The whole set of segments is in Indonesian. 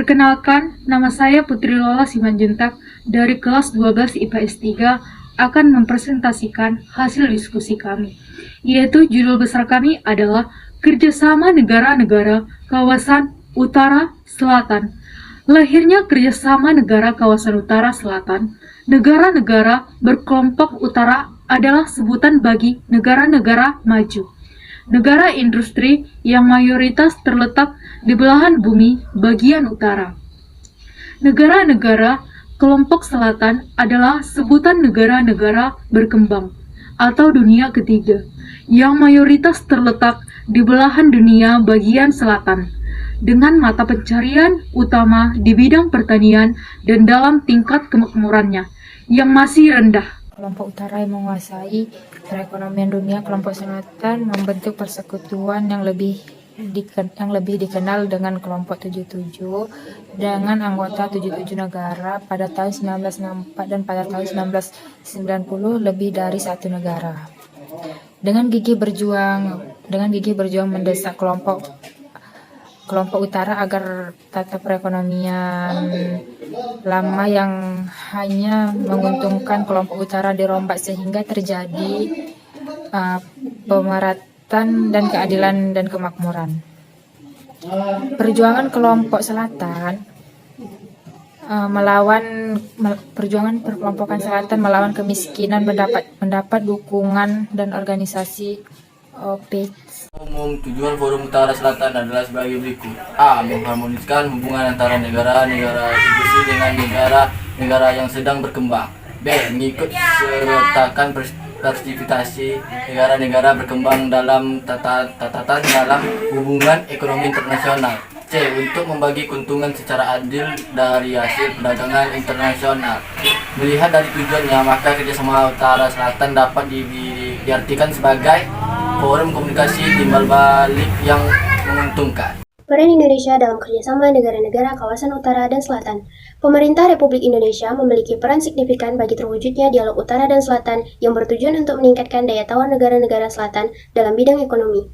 Perkenalkan, nama saya Putri Lola Simanjuntak dari kelas 12 IPA S3 akan mempresentasikan hasil diskusi kami, yaitu judul besar kami adalah Kerjasama Negara-Negara Kawasan Utara Selatan. Lahirnya kerjasama negara kawasan utara selatan, negara-negara berkelompok utara adalah sebutan bagi negara-negara maju. Negara industri yang mayoritas terletak di belahan bumi bagian utara. Negara-negara kelompok selatan adalah sebutan negara-negara berkembang atau dunia ketiga yang mayoritas terletak di belahan dunia bagian selatan dengan mata pencarian utama di bidang pertanian dan dalam tingkat kemakmurannya yang masih rendah. Kelompok utara yang menguasai perekonomian dunia, kelompok selatan membentuk persekutuan yang lebih dikenal dengan kelompok 77 dengan anggota 77 negara pada tahun 1964 dan pada tahun 1990 lebih dari satu negara. Dengan gigih berjuang mendesak kelompok utara agar tata perekonomian lama yang hanya menguntungkan kelompok utara dirombak sehingga terjadi pemeratan dan keadilan dan kemakmuran. Perjuangan kelompok selatan perjuangan perkelompokan selatan melawan kemiskinan mendapat dukungan dan organisasi Tujuan Forum Utara Selatan adalah sebagai berikut. A. Mengharmoniskan hubungan antara negara-negara industri dengan negara-negara yang sedang berkembang. B. Mengikut sertakan partisipasi negara-negara berkembang dalam tatatan dalam hubungan ekonomi internasional. C. Untuk membagi keuntungan secara adil dari hasil perdagangan internasional. Melihat dari tujuannya, maka kerjasama Utara Selatan dapat diartikan sebagai forum komunikasi timbal balik yang menguntungkan. Peran Indonesia dalam kerjasama negara-negara kawasan utara dan selatan. Pemerintah Republik Indonesia memiliki peran signifikan bagi terwujudnya dialog utara dan selatan yang bertujuan untuk meningkatkan daya tawar negara-negara selatan dalam bidang ekonomi.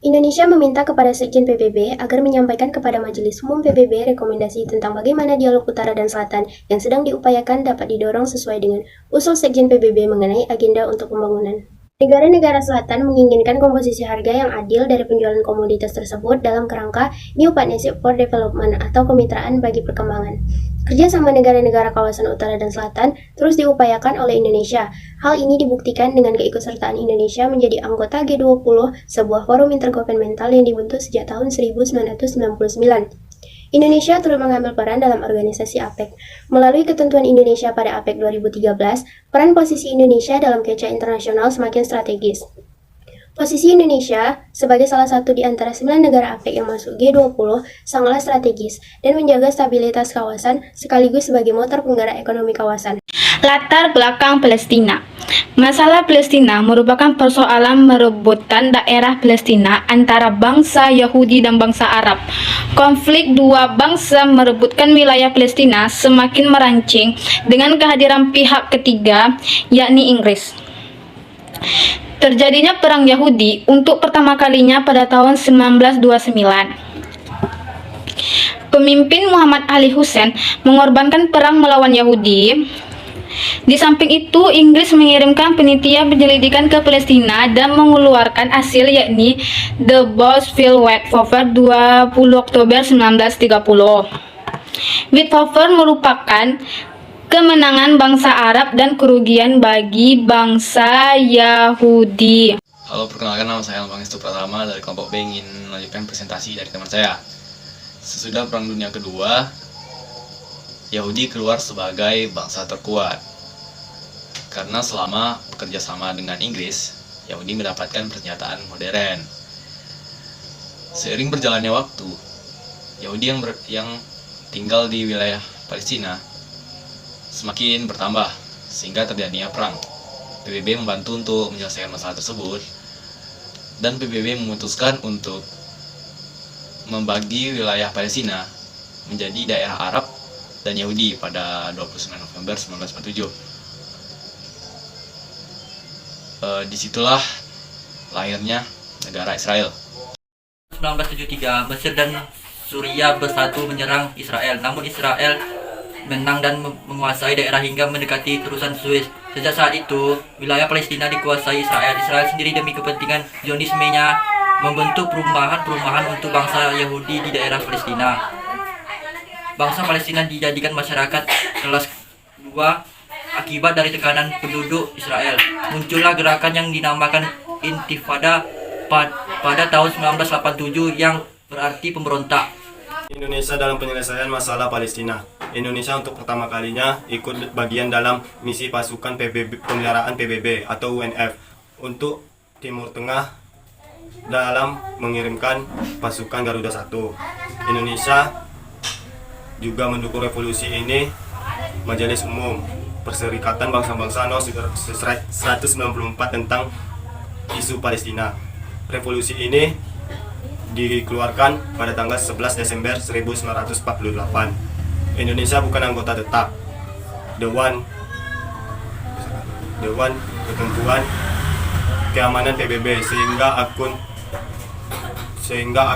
Indonesia meminta kepada Sekjen PBB agar menyampaikan kepada Majelis Umum PBB rekomendasi tentang bagaimana dialog utara dan selatan yang sedang diupayakan dapat didorong sesuai dengan usul Sekjen PBB mengenai agenda untuk pembangunan. Negara-negara selatan menginginkan komposisi harga yang adil dari penjualan komoditas tersebut dalam kerangka New Partnership for Development atau kemitraan bagi perkembangan. Kerja sama negara-negara kawasan utara dan selatan terus diupayakan oleh Indonesia. Hal ini dibuktikan dengan keikutsertaan Indonesia menjadi anggota G20, sebuah forum intergovernmental yang dibentuk sejak tahun 1999. Indonesia turut mengambil peran dalam organisasi APEC. Melalui ketentuan Indonesia pada APEC 2013, peran posisi Indonesia dalam kancah internasional semakin strategis. Posisi Indonesia sebagai salah satu di antara 9 negara APEC yang masuk G20 sangatlah strategis dan menjaga stabilitas kawasan sekaligus sebagai motor penggerak ekonomi kawasan. Latar belakang Palestina. Masalah Palestina merupakan persoalan merebutan daerah Palestina antara bangsa Yahudi dan bangsa Arab. Konflik dua bangsa merebutkan wilayah Palestina semakin merancing dengan kehadiran pihak ketiga, yakni Inggris. Terjadinya Perang Yahudi untuk pertama kalinya pada tahun 1929. Pemimpin Muhammad Ali Hussein mengorbankan perang melawan Yahudi. Di samping itu, Inggris mengirimkan panitia penyelidikan ke Palestina dan mengeluarkan hasil yakni The Boswell White Paper 20 Oktober 1930. White Paper merupakan kemenangan bangsa Arab dan kerugian bagi bangsa Yahudi. Halo, perkenalkan, nama saya Bang Istu Pratama dari kelompok B, ingin melanjutkan presentasi dari teman saya. Sesudah Perang Dunia Kedua, Yahudi keluar sebagai bangsa terkuat. Karena selama bekerja sama dengan Inggris, Yahudi mendapatkan pernyataan modern. Seiring berjalannya waktu, Yahudi yang tinggal di wilayah Palestina semakin bertambah, sehingga terjadinya perang. PBB membantu untuk menyelesaikan masalah tersebut, dan PBB memutuskan untuk membagi wilayah Palestina menjadi daerah Arab dan Yahudi pada 29 November 1947. Disitulah lahirnya negara Israel. 1973, Mesir dan Suriah bersatu menyerang Israel. Namun Israel menang dan menguasai daerah hingga mendekati terusan Suez. Sejak saat itu, wilayah Palestina dikuasai Israel. Israel sendiri demi kepentingan Zionismenya membentuk perumahan-perumahan untuk bangsa Yahudi di daerah Palestina. Bangsa Palestina dijadikan masyarakat kelas 2 akibat dari tekanan penduduk Israel. Muncullah gerakan yang dinamakan Intifada pada tahun 1987 yang berarti pemberontak. Indonesia dalam penyelesaian masalah Palestina. Indonesia untuk pertama kalinya ikut bagian dalam misi pasukan pemeliharaan PBB atau UNF untuk Timur Tengah dalam mengirimkan pasukan Garuda 1. Indonesia juga mendukung revolusi ini. Majelis Umum Perserikatan Bangsa-Bangsa No. 194 tentang isu Palestina. Revolusi ini dikeluarkan pada tanggal 11 Desember 1948. Indonesia bukan anggota tetap Dewan Ketentuan Keamanan PBB sehingga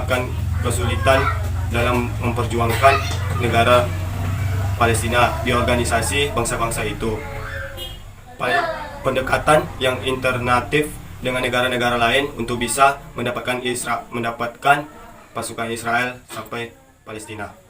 akan kesulitan dalam memperjuangkan negara Palestina di organisasi bangsa-bangsa itu. Pendekatan yang alternatif dengan negara-negara lain untuk bisa mendapatkan pasukan Israel sampai Palestina.